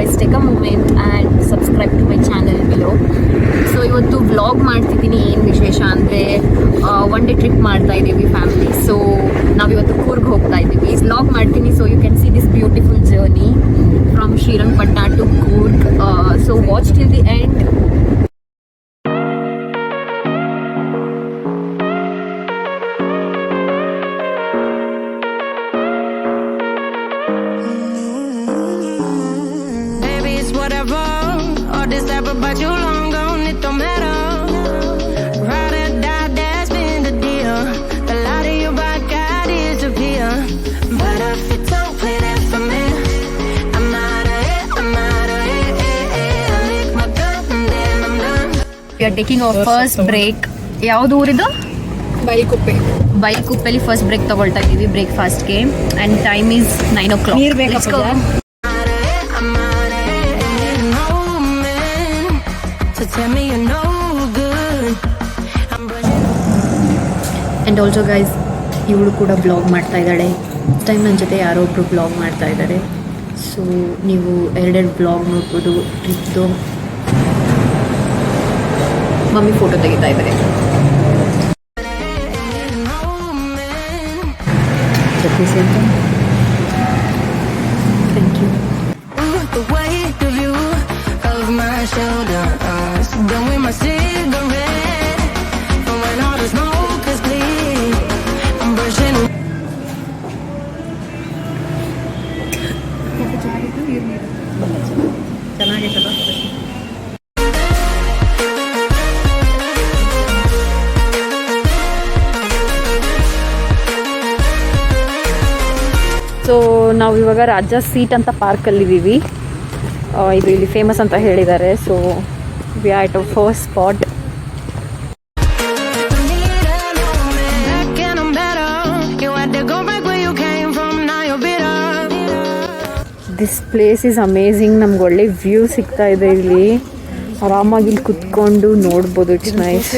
Guys take a moment and subscribe to my channel below. So ಇವತ್ತು vlog ಮಾಡ್ತಿದ್ದೀನಿ. ಏನು ವಿಶೇಷ ಅಂದರೆ ಒನ್ ಡೇ ಟ್ರಿಪ್ ಮಾಡ್ತಾ ಇದ್ದೀವಿ ಫ್ಯಾಮಿಲಿ. ಸೊ ನಾವಿವತ್ತು ಕೂರ್ಗ್ ಹೋಗ್ತಾ ಇದ್ದೀವಿ. ವ್ಲಾಗ್ ಮಾಡ್ತೀನಿ. So you can see this beautiful journey from Srirangapatna to Coorg. So watch till the end. But you long gone, it don't matter. Ride or die, that's been the deal. The light of your body got disappear. But if you don't play that for me, I'm out of it, I'm out of it. I lick my gun and then I'm done. We are taking our first break. ಯಾವುದು ಊರಿದು? ಬೈಲ್ಕುಪ್ಪೆಲಿ first break ತಗೊಳ್ತಾ ಇದ್ದೀವಿ ಬ್ರೇಕ್ಫಾಸ್ಟ್ಗೆ. And time is 9 o'clock. Let's go. And also guys, ಇವಳು ಕೂಡ blog ಮಾಡ್ತಾ ಇದ್ದಾಳೆ. Time ನನ್ನ ಜೊತೆ ಯಾರೋ ಒಬ್ಬರು ಬ್ಲಾಗ್ ಮಾಡ್ತಾ ಇದ್ದಾರೆ. ಸೊ ನೀವು ಎರಡೆರಡು ಬ್ಲಾಗ್ ನೋಡ್ಬೋದು. ಟ್ರಿಪ್ದು ಮಮ್ಮಿ ಫೋಟೋ ತೆಗಿತಾ ಇದ್ದಾರೆ. Thank you. ಸೊ ನಾವು ಇವಾಗ ರಾಜ ಸೀಟ್ ಅಂತ ಪಾರ್ಕಲ್ಲಿದ್ದೀವಿ. ಇದು ಇಲ್ಲಿ ಫೇಮಸ್ ಅಂತ ಹೇಳಿದ್ದಾರೆ. So we are at a first spot. This place is amazing. ನಮ್ಗೆ ಒಳ್ಳೆ ವ್ಯೂ ಸಿಗ್ತಾ ಇದೆ. ಇಲ್ಲಿ ಆರಾಮಾಗಿ ಇಲ್ಲಿ ಕುತ್ಕೊಂಡು ನೋಡ್ಬೋದು. It's nice.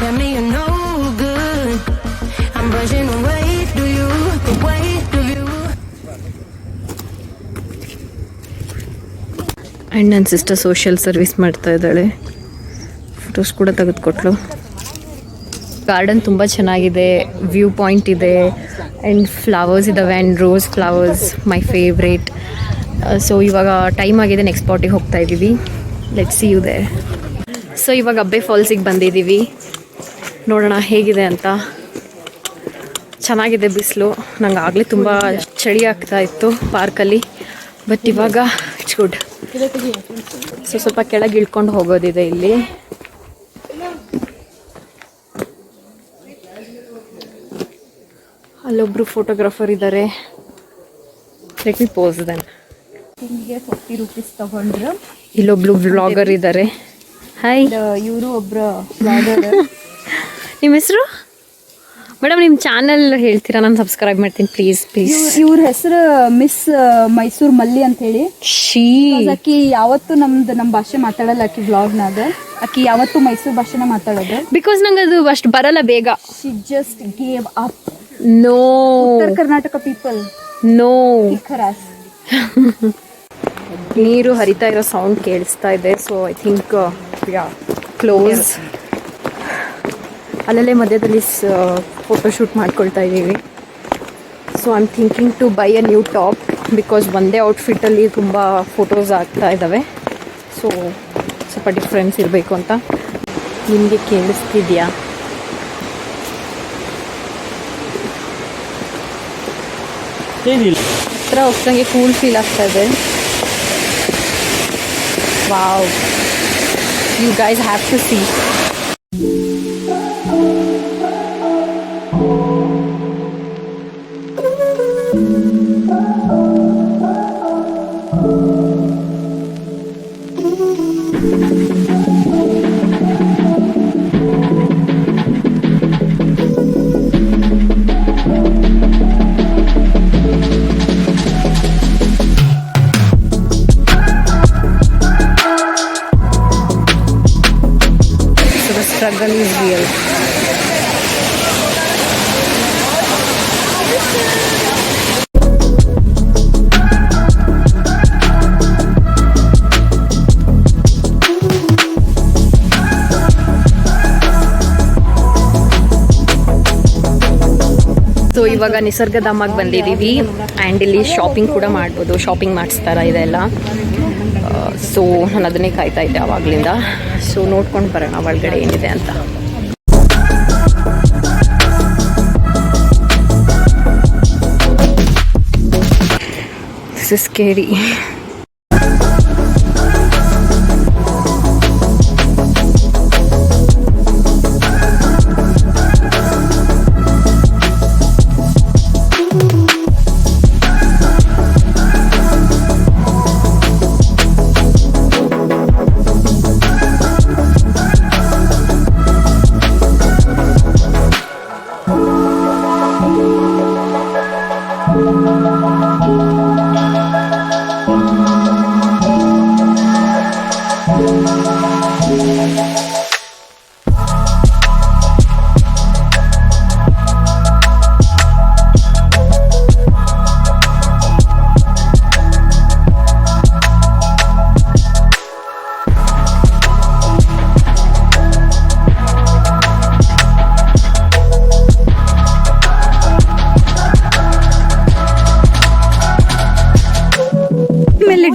Tell me you're no good. I'm brushing away to you, the weight of you. And ನನ್ನ ಸಿಸ್ಟರ್ ಸೋಷಿಯಲ್ ಸರ್ವಿಸ್ ಮಾಡ್ತಾ ಇದ್ದಾಳೆ. ಫೋಟೋಸ್ ಕೂಡ ತೆಗೆದುಕೊಟ್ಲು. ಗಾರ್ಡನ್ ತುಂಬ ಚೆನ್ನಾಗಿದೆ. ವ್ಯೂ ಪಾಯಿಂಟ್ ಇದೆ ಆ್ಯಂಡ್ ಫ್ಲವರ್ಸ್ ಇದ್ದಾವೆ. And rose flowers my favourite. So ಇವಾಗ ಟೈಮ್ ಆಗಿದೆ. ನೆಕ್ಸ್ಟ್ ಸ್ಪಾಟಿಗೆ ಹೋಗ್ತಾ ಇದ್ದೀವಿ. Let's see you there. So ಇವಾಗ ಅಬ್ಬೆ ಫಾಲ್ಸಿಗೆ ಬಂದಿದ್ದೀವಿ. ನೋಡೋಣ ಹೇಗಿದೆ ಅಂತ. ಚೆನ್ನಾಗಿದೆ ಬಿಸಿಲು. ನಂಗೆ ಆಗಲೇ ತುಂಬ ಚಳಿ ಆಗ್ತಾ ಇತ್ತು ಪಾರ್ಕಲ್ಲಿ. ಬಟ್ ಇವಾಗ ಇಟ್ಸ್ ಗುಡ್. ಸೊ ಸ್ವಲ್ಪ ಕೆಳಗೆ ಇಳ್ಕೊಂಡು ಹೋಗೋದಿದೆ ಇಲ್ಲಿ. ಅಲ್ಲೊಬ್ರು ಫೋಟೋಗ್ರಾಫರ್ ಇದ್ದಾರೆ. Let me pose then. ಹಿಂಗೆ 40 ರೂಪೀಸ್ ತಗೊಂಡ್ರು. ಇಲ್ಲೊಬ್ರು ವ್ಲಾಗರ್ ಇದ್ದಾರೆ. ಹಾಯ್. ಇವರು ಒಬ್ರು ವ್ಲಾಗರ್. ನಿಮ್ಮ ಹೆಸರು ಮೇಡಮ್? ನಿಮ್ಮ ಚಾನಲ್ ಹೇಳ್ತೀರಾ? ನಾನು ಸಬ್ಸ್ಕ್ರೈಬ್ ಮಾಡ್ತೀನಿ ಪ್ಲೀಸ್. ಇವ್ರ ಹೆಸರು ಮಿಸ್ ಮೈಸೂರು ಮಲ್ಲಿ ಅಂತ ಹೇಳಿ. ಆಕಿ ಯಾವತ್ತು ನಮ್ಮ ಭಾಷೆ ಮಾತಾಡಲ್ಲ. ಆಕಿ ವ್ಲಾಗ್ನಾಗ ಆಕಿ ಯಾವತ್ತು ಮೈಸೂರು ಭಾಷೆನ ಮಾತಾಡೋದು. ಬಿಕಾಸ್ ನಂಗೆ ಅದು ಅಷ್ಟು ಬರಲ್ಲ ಬೇಗ. She just gave up. No, Uttara Karnataka people know. ಖರಾಸ್. ನೀರು ಹರಿತಾ ಇರೋ ಸೌಂಡ್ ಕೇಳಿಸ್ತಾ ಇದೆ. So I think close. ಅಲ್ಲಲ್ಲೇ ಮಧ್ಯದಲ್ಲಿ ಫೋಟೋಶೂಟ್ ಮಾಡ್ಕೊಳ್ತಾ ಇದ್ದೀವಿ. So I am thinking to buy a new top because ಒಂದೇ ಔಟ್ಫಿಟ್ಟಲ್ಲಿ ತುಂಬ ಫೋಟೋಸ್ ಆಗ್ತಾ ಇದ್ದಾವೆ. ಸೊ ಸ್ವಲ್ಪ ಡಿಫ್ರೆನ್ಸ್ ಇರಬೇಕು ಅಂತ. ನಿಮಗೆ ಕೇಳಿಸ್ತಿದೆಯಾ? ಹತ್ರ ಹೋಗ್ದಂಗೆ ಕೂಲ್ ಫೀಲ್ ಆಗ್ತಾ ಇದೆ. Wow, you guys have to see. struggle is real. So ಇವಾಗ ನಿಸರ್ಗಧಾಮಕ್ಕೆ ಬಂದಿದ್ದೀವಿ ಆ್ಯಂಡ್ ಇಲ್ಲಿ ಶಾಪಿಂಗ್ ಕೂಡ ಮಾಡ್ಬೋದು, ಶಾಪಿಂಗ್ ಮಾಡಿಸ್ತಾರ ಇದೆಲ್ಲ. ಸೊ ನಾನು ಅದನ್ನೇ ಕಾಯ್ತಾ ಇದ್ದೆ ಆವಾಗಲಿಂದ. ಸೊ ನೋಡ್ಕೊಂಡು ಬರೋಣ ಒಳಗಡೆ ಏನಿದೆ ಅಂತ. This is scary.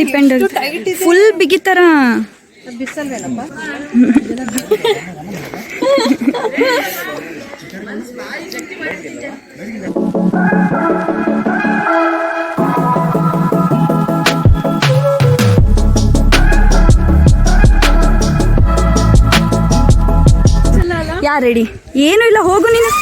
ಡಿಪೆಂಡ್ ಫುಲ್ ಬಿಗಿತಾರ ಯಾ ರೆಡಿ ಏನು ಇಲ್ಲ, ಹೋಗು ನೀನು.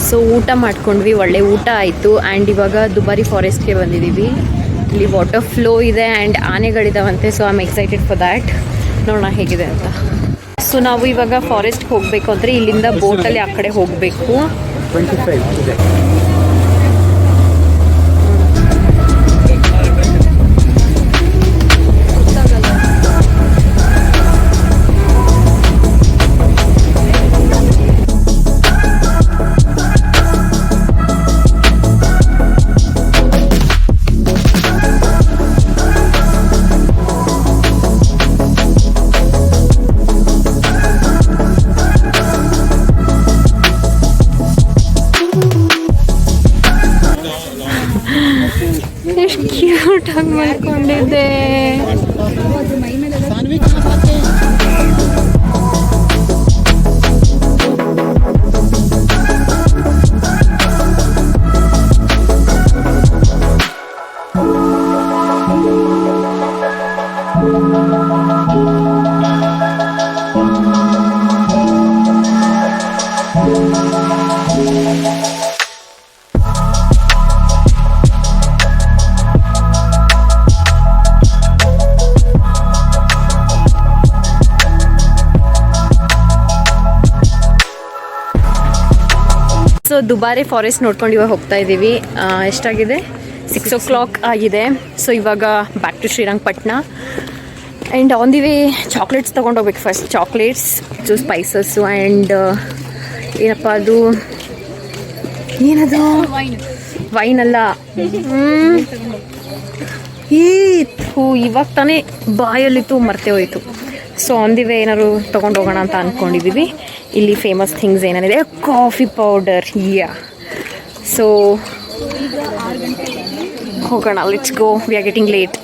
ಸೊ ಊಟ ಮಾಡ್ಕೊಂಡ್ವಿ, ಒಳ್ಳೆ ಊಟ ಆಯಿತು. ಆ್ಯಂಡ್ ಇವಾಗ ದುಬಾರಿ ಫಾರೆಸ್ಟ್ಗೆ ಬಂದಿದ್ದೀವಿ. ಇಲ್ಲಿ ವಾಟರ್ ಫ್ಲೋ ಇದೆ ಆ್ಯಂಡ್ ಆನೆಗಳಿದಾವಂತೆ. So I am excited for that. ನೋಡೋಣ ಹೇಗಿದೆ ಅಂತ. ಸೊ ನಾವು ಇವಾಗ ಫಾರೆಸ್ಟ್ಗೆ ಹೋಗಬೇಕು ಅಂದರೆ ಇಲ್ಲಿಂದ ಬೋಟಲ್ಲಿ ಆ ಕಡೆ ಹೋಗಬೇಕು. 25 ಇದೆ. ಎಷ್ಟು ಕ್ಯೂಟಾಗಿ ಮಾಡ್ಕೊಂಡಿದ್ದೆ. ಸೊ ದುಬಾರೆ ಫಾರೆಸ್ಟ್ ನೋಡ್ಕೊಂಡು ಇವಾಗ ಹೋಗ್ತಾ ಇದ್ದೀವಿ. ಎಷ್ಟಾಗಿದೆ? 6 o'clock ಆಗಿದೆ. ಸೊ ಇವಾಗ back to Srirangapatna. And on the way chocolates ತೊಗೊಂಡೋಗ್ಬೇಕು. ಫಸ್ಟ್ ಚಾಕ್ಲೇಟ್ಸ್, ಸ್ಪೈಸಸ್ಸು ಆ್ಯಂಡ್ ಏನಪ್ಪ ಅದು, ಏನದು ವೈನ್ ಅಲ್ಲ, ಇವಾಗ ತಾನೇ ಬಾಯಲ್ಲಿತ್ತು, ಮರ್ತೇ ಹೋಯಿತು. ಸೊ ಆನ್ ದಿ ವೇ ಏನಾದ್ರು ತೊಗೊಂಡು ಹೋಗೋಣ ಅಂತ ಅಂದ್ಕೊಂಡಿದ್ದೀವಿ. ಇಲ್ಲಿ ಫೇಮಸ್ ಥಿಂಗ್ಸ್ ಏನೇನಿದೆ, ಕಾಫಿ ಪೌಡರ್, ಸೊ ಹೋಗೋಣ, let's go, we are getting late.